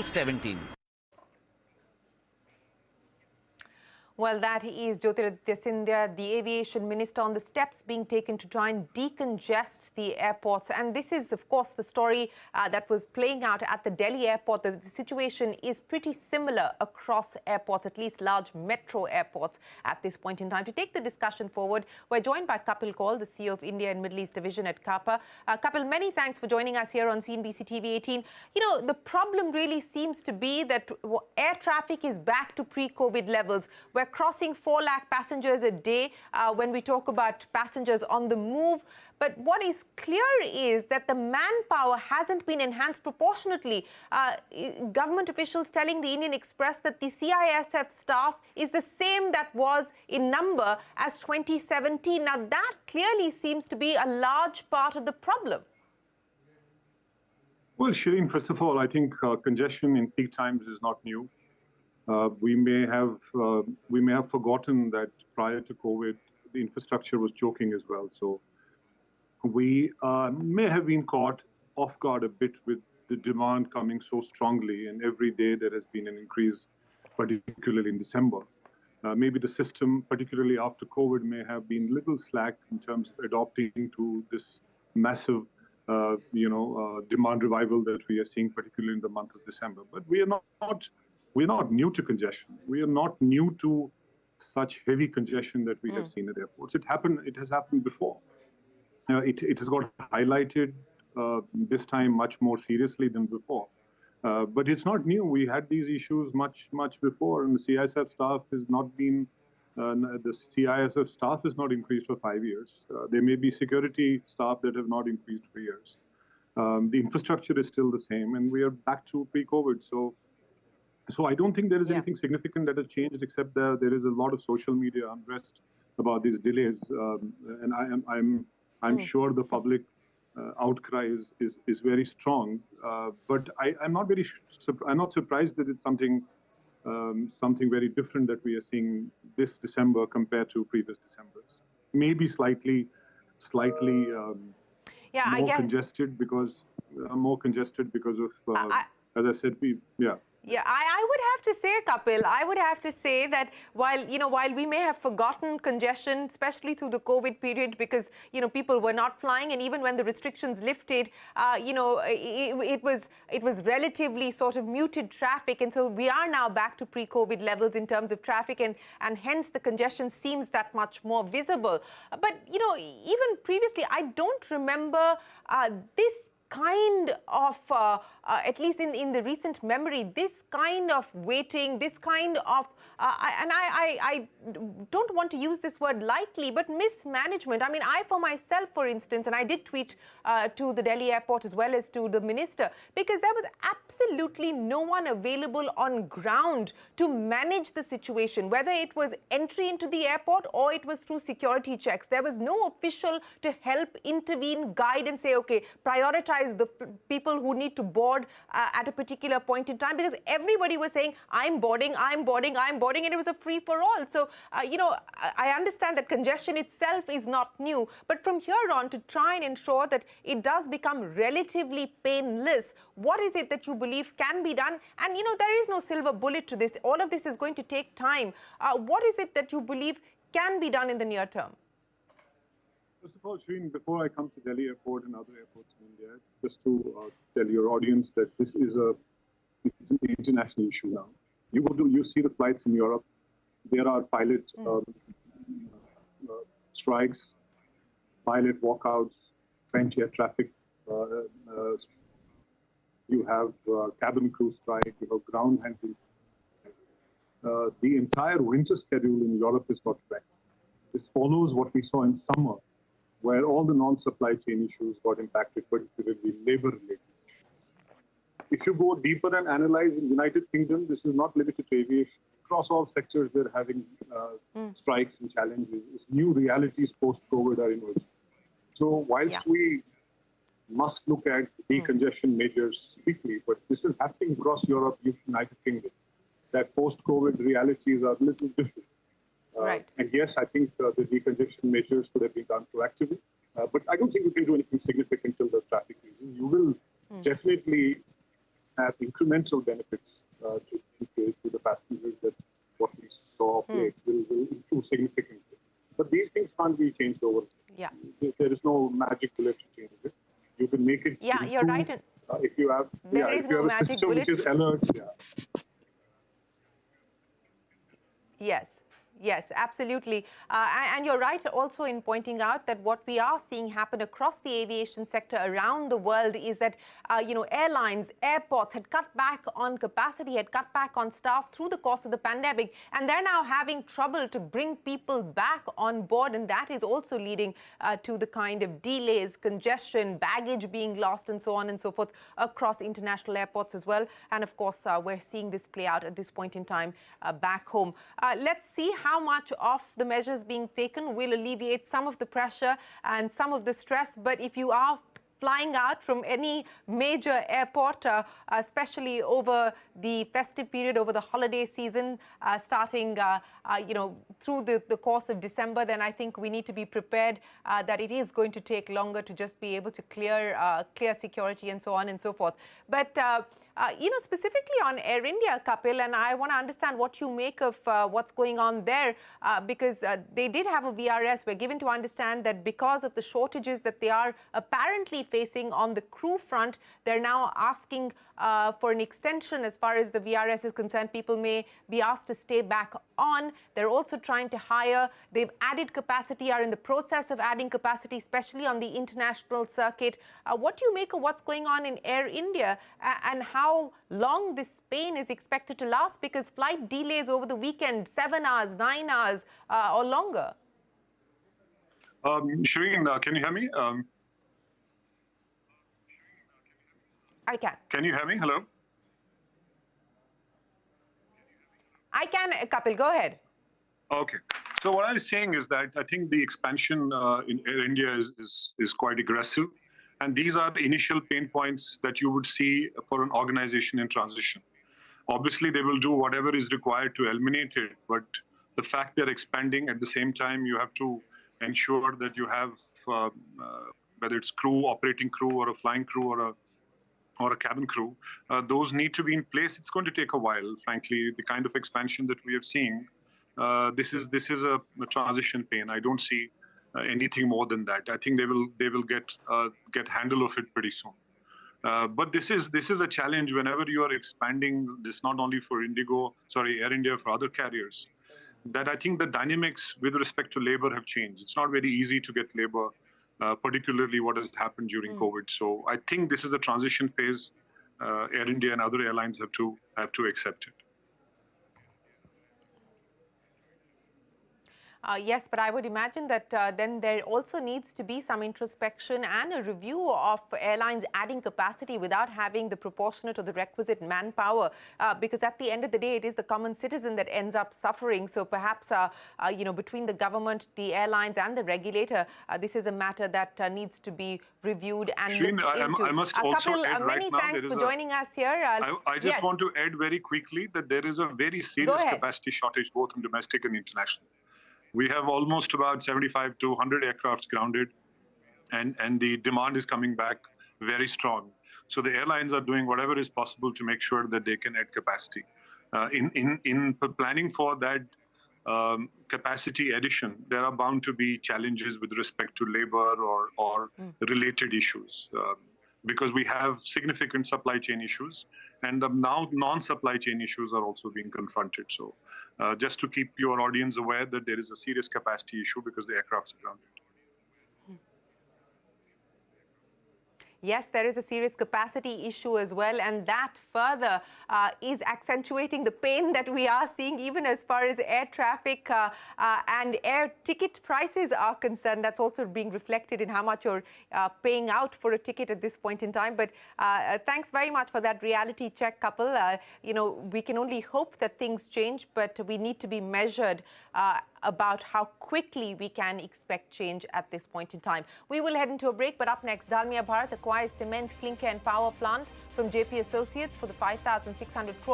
17. Well, that is Jyotiraditya Scindia, the aviation minister, on the steps being taken to try and decongest the airports. And this is, of course, the story that was playing out at the Delhi airport. The situation is pretty similar across airports, at least large metro airports at this point in time. To take the discussion forward, we're joined by Kapil Kaul, the CEO of India and Middle East Division at CAPA. Kapil, many thanks for joining us here on CNBC-TV18. You know, the problem really seems to be that air traffic is back to pre-COVID levels. We're crossing 4 lakh passengers a day when we talk about passengers on the move. But what is clear is that the manpower hasn't been enhanced proportionately. Government officials telling the Indian Express that the CISF staff is the same that was in number as 2017. Now, that clearly seems to be a large part of the problem. Well, Shireen, first of all, I think congestion in peak times is not new. We may have forgotten that prior to COVID, the infrastructure was choking as well. So we may have been caught off guard a bit with the demand coming so strongly, and every day there has been an increase, particularly in December. Maybe the system, particularly after COVID, may have been a little slack in terms of adopting to this massive, demand revival that we are seeing, particularly in the month of December. But we're not new to congestion. We are not new to such heavy congestion that we have seen at airports. It has happened before. It has got highlighted this time much more seriously than before. But it's not new. We had these issues much before, and the CISF staff has not been. The CISF staff has not increased for 5 years. There may be security staff that have not increased for years. The infrastructure is still the same, and we are back to pre-COVID. So I don't think there is anything significant that has changed, except that there is a lot of social media unrest about these delays, and I'm sure the public outcry is very strong. But I'm not surprised that it's something very different that we are seeing this December compared to previous Decembers. Maybe slightly congested because of as I said, Yeah, I would have to say, Kapil, that while we may have forgotten congestion, especially through the COVID period, because, people were not flying, and even when the restrictions lifted, it was relatively sort of muted traffic. And so we are now back to pre-COVID levels in terms of traffic, and hence the congestion seems that much more visible. But, even previously, I don't remember this kind of, at least in the recent memory, this kind of waiting, this kind of, and I don't want to use this word lightly, but mismanagement. I mean, I for myself, for instance, and I did tweet to the Delhi airport as well as to the minister, because there was absolutely no one available on ground to manage the situation, whether it was entry into the airport or it was through security checks. There was no official to help intervene, guide, and say, okay, prioritize the people who need to board at a particular point in time, because everybody was saying, I'm boarding, and it was a free-for-all. So, I understand that congestion itself is not new, but from here on, to try and ensure that it does become relatively painless, what is it that you believe can be done? And, there is no silver bullet to this. All of this is going to take time. What is it that you believe can be done in the near term? First of all, Shireen, before I come to Delhi airport and other airports in India, just to tell your audience that this is it's an international issue now. You see the flights in Europe. There are pilot strikes, pilot walkouts, French air traffic. You have cabin crew strike. You have ground handling. The entire winter schedule in Europe is got wrecked. This follows what we saw in summer, where all the non-supply chain issues got impacted, particularly labor-related. If you go deeper and analyze in the United Kingdom, this is not limited to aviation. Across all sectors, they're having strikes and challenges. New realities post-COVID are emerging. So whilst we must look at decongestion measures quickly, but this is happening across Europe, United Kingdom, that post-COVID realities are a little different. Right. And yes, I think the decongestion measures could have been done proactively, but I don't think we can do anything significant till the traffic reason. You will definitely have incremental benefits to the passengers that what we saw of late will improve significantly. But these things can't be changed overnight. Yeah. There is no magic bullet to change it. You can make it. Yeah, you're right. If you have, there is no magic system bullet. which is alert. Yeah. Yes. Yes, absolutely. And you're right also in pointing out that what we are seeing happen across the aviation sector around the world is that, airlines, airports had cut back on capacity, had cut back on staff through the course of the pandemic, and they're now having trouble to bring people back on board. And that is also leading to the kind of delays, congestion, baggage being lost, and so on and so forth across international airports as well. And of course, we're seeing this play out at this point in time back home. Let's see how much of the measures being taken will alleviate some of the pressure and some of the stress. But if you are flying out from any major airport, especially over the festive period, over the holiday season, starting, through the course of December, then I think we need to be prepared that it is going to take longer to just be able to clear security and so on and so forth. But specifically on Air India, Kapil, and I want to understand what you make of what's going on there, because they did have a VRS. We're given to understand that because of the shortages that they are apparently facing on the crew front, they're now asking for an extension as far as the VRS is concerned. People may be asked to stay back on. They're also trying to hire. They've added capacity, are in the process of adding capacity, especially on the international circuit. What do you make of what's going on in Air India and how long this pain is expected to last? Because flight delays over the weekend, 7 hours, 9 hours or longer. Shireen, can you hear me? I can. Can you hear me? Hello? I can, Kapil, go ahead. Okay. So what I was saying is that I think the expansion in Air India is quite aggressive. And these are the initial pain points that you would see for an organization in transition. Obviously, they will do whatever is required to eliminate it. But the fact they're expanding at the same time, you have to ensure that you have, whether it's crew, operating crew, or a flying crew, or a cabin crew, those need to be in place. It's going to take a while, frankly. The kind of expansion that we are seeing, this is a transition pain. I don't see anything more than that. I think they will get handle of it pretty soon. But this is a challenge whenever you are expanding. This not only for Air India, for other carriers. That I think the dynamics with respect to labor have changed. It's not very easy to get labor. Particularly what has happened during COVID. So I think this is a transition phase. Air India and other airlines have to accept it. Yes, but I would imagine that then there also needs to be some introspection and a review of airlines adding capacity without having the proportionate or the requisite manpower, because at the end of the day, it is the common citizen that ends up suffering. So perhaps, between the government, the airlines and the regulator, this is a matter that needs to be reviewed and Shireen, looked into. I must also Kapil, add right many now, thanks for joining us here. I just want to add very quickly that there is a very serious capacity shortage, both in domestic and international. We have almost about 75 to 100 aircrafts grounded, and the demand is coming back very strong. So the airlines are doing whatever is possible to make sure that they can add capacity. In planning for that capacity addition, there are bound to be challenges with respect to labor or related issues. Because we have significant supply chain issues, and now non-supply chain issues are also being confronted. So just to keep your audience aware that there is a serious capacity issue because the aircrafts are grounded. Yes, there is a serious capacity issue as well, and that further is accentuating the pain that we are seeing even as far as air traffic and air ticket prices are concerned. That's also being reflected in how much you're paying out for a ticket at this point in time. But thanks very much for that reality check, Kapil. We can only hope that things change, but we need to be measured about how quickly we can expect change at this point in time. We will head into a break, but up next, Dalmia Bharat acquires cement, clinker and power plant from JP Associates for the 5,600 crore